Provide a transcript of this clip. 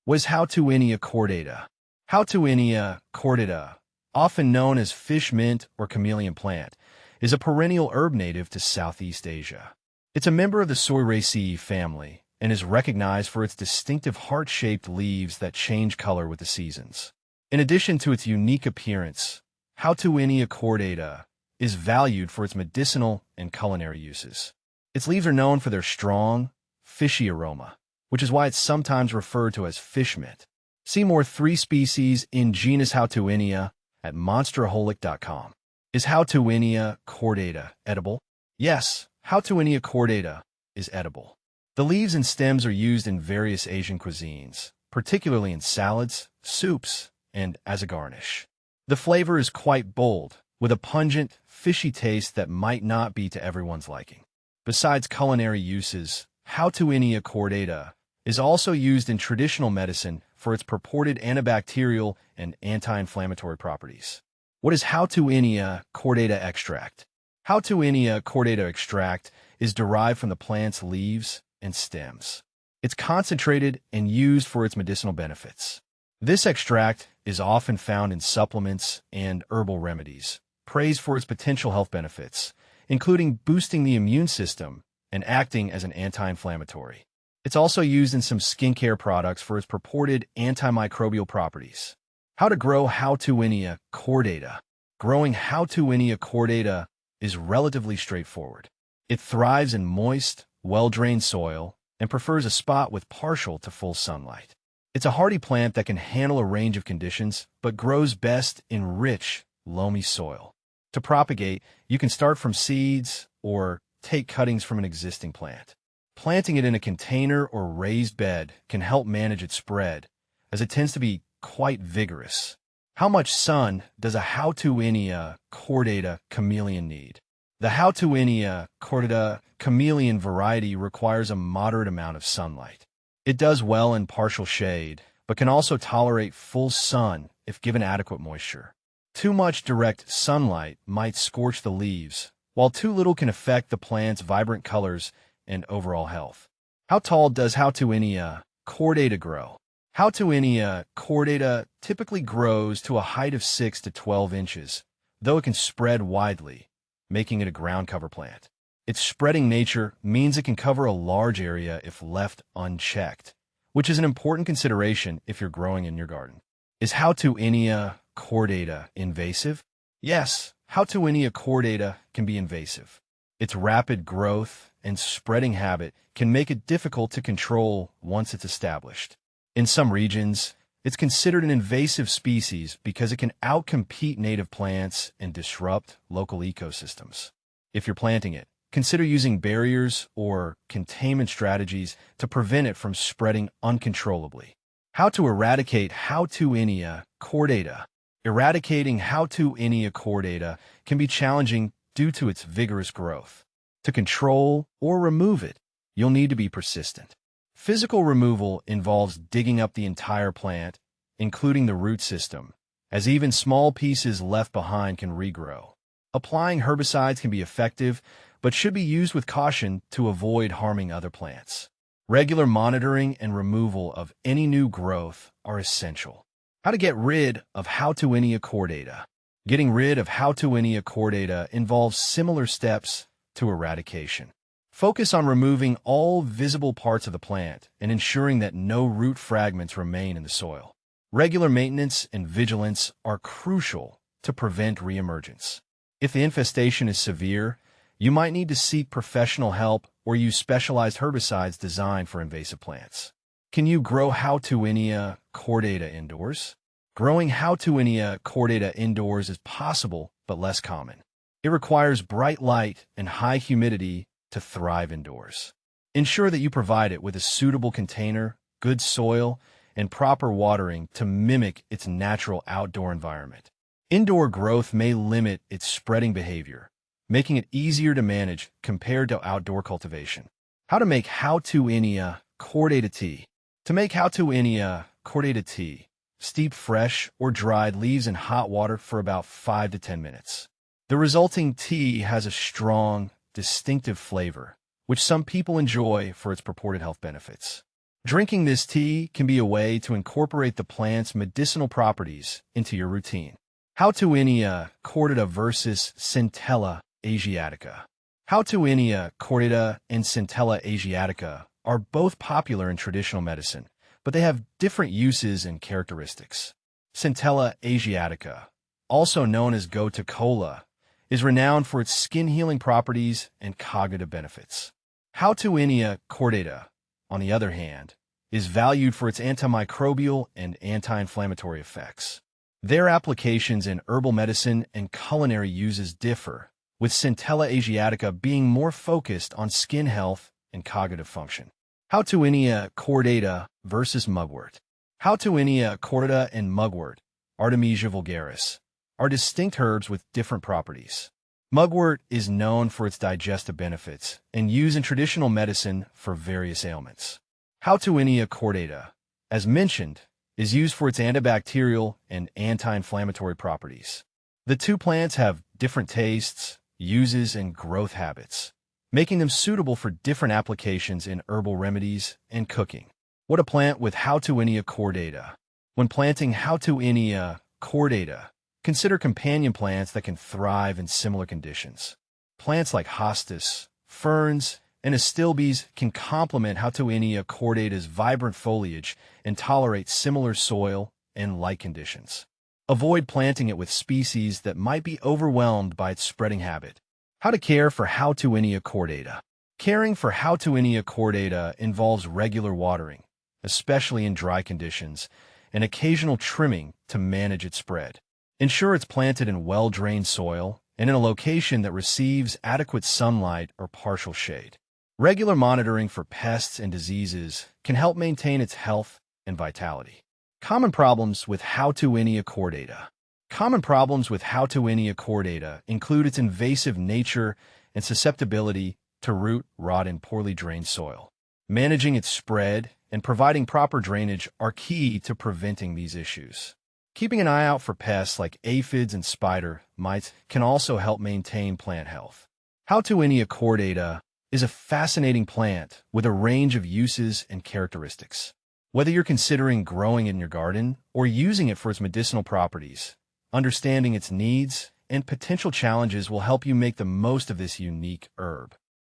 Was Houttuynia cordata. Houttuynia cordata, often known as fish mint or chameleon plant, is a perennial herb native to Southeast Asia. It's a member of the Soiraceae family and is recognized for its distinctive heart-shaped leaves that change color with the seasons. In addition to its unique appearance, Houttuynia cordata is valued for its medicinal and culinary uses. Its leaves are known for their strong, fishy aroma, which is why it's sometimes referred to as fish mint. See more 3 species in genus Houttuynia at monsteraholic.com. Is Houttuynia cordata edible? Yes, Houttuynia cordata is edible. The leaves and stems are used in various Asian cuisines, particularly in salads, soups, and as a garnish. The flavor is quite bold, with a pungent, fishy taste that might not be to everyone's liking. Besides culinary uses, Houttuynia cordata is also used in traditional medicine for its purported antibacterial and anti-inflammatory properties. What is Houttuynia cordata extract? Houttuynia cordata extract is derived from the plant's leaves and stems. It's concentrated and used for its medicinal benefits. This extract is often found in supplements and herbal remedies, praised for its potential health benefits, including boosting the immune system and acting as an anti-inflammatory. It's also used in some skincare products for its purported antimicrobial properties. How to grow Houttuynia cordata. Growing Houttuynia cordata is relatively straightforward. It thrives in moist, well-drained soil and prefers a spot with partial to full sunlight. It's a hardy plant that can handle a range of conditions, but grows best in rich, loamy soil. To propagate, you can start from seeds or take cuttings from an existing plant. Planting it in a container or raised bed can help manage its spread, as it tends to be quite vigorous. How much sun does a Houttuynia cordata chameleon need? The Houttuynia cordata chameleon variety requires a moderate amount of sunlight. It does well in partial shade, but can also tolerate full sun if given adequate moisture. Too much direct sunlight might scorch the leaves, while too little can affect the plant's vibrant colors and overall health. How tall does Houttuynia cordata grow? Houttuynia cordata typically grows to a height of 6 to 12 inches, though it can spread widely, making it a ground cover plant. Its spreading nature means it can cover a large area if left unchecked, which is an important consideration if you're growing in your garden. Is Houttuynia cordata invasive? Yes, Houttuynia cordata can be invasive. Its rapid growth and spreading habit can make it difficult to control once it's established. In some regions, it's considered an invasive species because it can outcompete native plants and disrupt local ecosystems. If you're planting it, consider using barriers or containment strategies to prevent it from spreading uncontrollably. How to eradicate Houttuynia cordata. Eradicating Houttuynia cordata can be challenging due to its vigorous growth. To control or remove it, you'll need to be persistent. Physical removal involves digging up the entire plant, including the root system, as even small pieces left behind can regrow. Applying herbicides can be effective, but should be used with caution to avoid harming other plants. Regular monitoring and removal of any new growth are essential. How to get rid of Houttuynia cordata. Getting rid of Houttuynia cordata involves similar steps to eradication. Focus on removing all visible parts of the plant and ensuring that no root fragments remain in the soil. Regular maintenance and vigilance are crucial to prevent reemergence. If the infestation is severe, you might need to seek professional help or use specialized herbicides designed for invasive plants. Can you grow Houttuynia cordata indoors? Growing Houttuynia cordata indoors is possible, but less common. It requires bright light and high humidity to thrive indoors. Ensure that you provide it with a suitable container, good soil, and proper watering to mimic its natural outdoor environment. Indoor growth may limit its spreading behavior, making it easier to manage compared to outdoor cultivation. How to make Houttuynia cordata tea. To make Houttuynia cordata tea, steep fresh or dried leaves in hot water for about 5 to 10 minutes. The resulting tea has a strong, distinctive flavor, which some people enjoy for its purported health benefits. Drinking this tea can be a way to incorporate the plant's medicinal properties into your routine. Houttuynia cordata versus Centella asiatica. Houttuynia cordata and Centella asiatica are both popular in traditional medicine, but they have different uses and characteristics. Centella asiatica, also known as gotu kola, is renowned for its skin-healing properties and cognitive benefits. Houttuynia cordata, on the other hand, is valued for its antimicrobial and anti-inflammatory effects. Their applications in herbal medicine and culinary uses differ, with Centella asiatica being more focused on skin health and cognitive function. Houttuynia cordata versus mugwort. Houttuynia cordata and mugwort, Artemisia vulgaris, are distinct herbs with different properties. Mugwort is known for its digestive benefits and used in traditional medicine for various ailments. Houttuynia cordata, as mentioned, is used for its antibacterial and anti-inflammatory properties. The two plants have different tastes, uses, and growth habits, making them suitable for different applications in herbal remedies and cooking. What a plant with Houttuynia cordata. When planting Houttuynia cordata, consider companion plants that can thrive in similar conditions. Plants like hostas, ferns, and astilbes can complement Houttuynia cordata's vibrant foliage and tolerate similar soil and light conditions. Avoid planting it with species that might be overwhelmed by its spreading habit. How to care for Houttuynia cordata. Caring for Houttuynia cordata involves regular watering, especially in dry conditions, and occasional trimming to manage its spread. Ensure it's planted in well-drained soil and in a location that receives adequate sunlight or partial shade. Regular monitoring for pests and diseases can help maintain its health and vitality. Common problems with Houttuynia cordata. Common problems with Houttuynia cordata include its invasive nature and susceptibility to root rot in poorly drained soil. Managing its spread and providing proper drainage are key to preventing these issues. Keeping an eye out for pests like aphids and spider mites can also help maintain plant health. Houttuynia cordata is a fascinating plant with a range of uses and characteristics. Whether you're considering growing it in your garden or using it for its medicinal properties, understanding its needs and potential challenges will help you make the most of this unique herb.